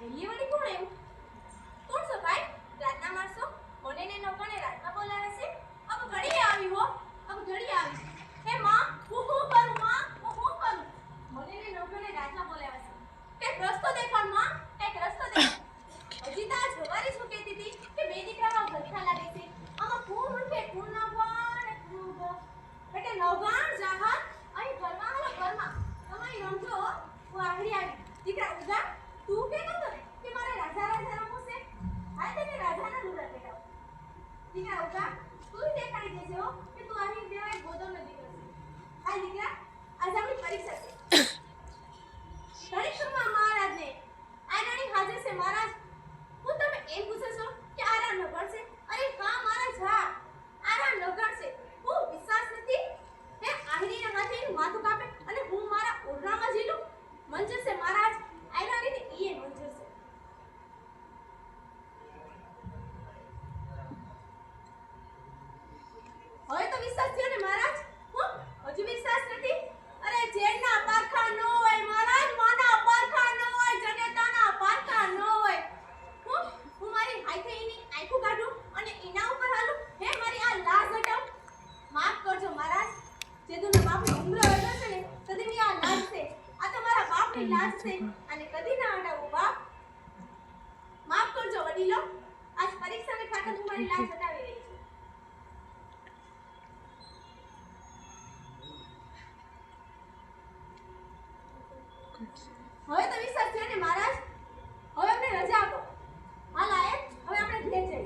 એલી વળી કોણ આવ્યું? કોણ છો ભાઈ? રાતના મારશો? મને ને નોકરને રાતના બોલાવે છે? અબ ઘડી આવી હો, અબ ઘડી આવી. હે માં, હું કરું માં? હું કરું? મને ને નોકરને રાતના બોલાવે છે. કઈક રસ્તો દેખાડ માં, કઈક રસ્તો દેખાડ. હજી તો આજ સવારે શું કહેતી હતી કે બે દીકરામાં ભરખા લાગે છે. આમાં કોણ ઉઠે, કોણ નવગાણ, એટલે નવગાણ જાહર અહીં ઘરમાં હાલો ઘરમાં. તમારી રમજો હું આગળી આવી. દીકરા ઉગા તું કે નતો ને કે મારે રાજા રાજા રમવું છે? હાલ તને રાજાના લુગડા પહેરાવ. દીકરા ઉગા તું દેખાડી દેજે હો કે તું અહીં દેવાય ગોદમનો દીકરો છે. હાલ દીકરા આજ આપણી પરીક્ષા છે. પરીક્ષામાં મહારાજને આ રાણી હાજર છે મહારાજ. હું તમે એમ પૂછો છો કે આરા નગર છે? અરે હા મહારાજ હા, આરા નગર છે. હું વિશ્વાસ નથી હે આહરીના હાથે એનું માથું કાપે અને હું મારા ઓરડામાં ઝીલું? મંજૂર છે મહારાજ, આ રાણીને ઈએ મંજૂર છે. હવે તો વિશ્વાસ થયો ને મહારાજ? હું હજુ વિશ્વાસ નથી? અરે જેના પારખા ન હોય મહારાજ, માના પારખા ન હોય, જનેતાના પારખા ન હોય. હું મારી હાથે એની આંખો કાઢું અને એના ઉપર હાલું? હે મારી આ લાજ હટાવ. માફ કરજો મહારાજ, જેદુના બાપનો ઉંગરો હેડો છે ને તદીની આ લાજ છે. આ તો મારા બાપની લાજ છે અને કદી ના હટાવું બાપ. માફ કરજો વડીલો, આજ પરીક્ષાને ખાતર હું મારી લાજ હટાવી રહી છું. હવે તો વિશ્વાસ થયો ને મહારાજ? હવે અમને રજા આપો. હાલ આયે હવે આપણે ઘેર જઈએ.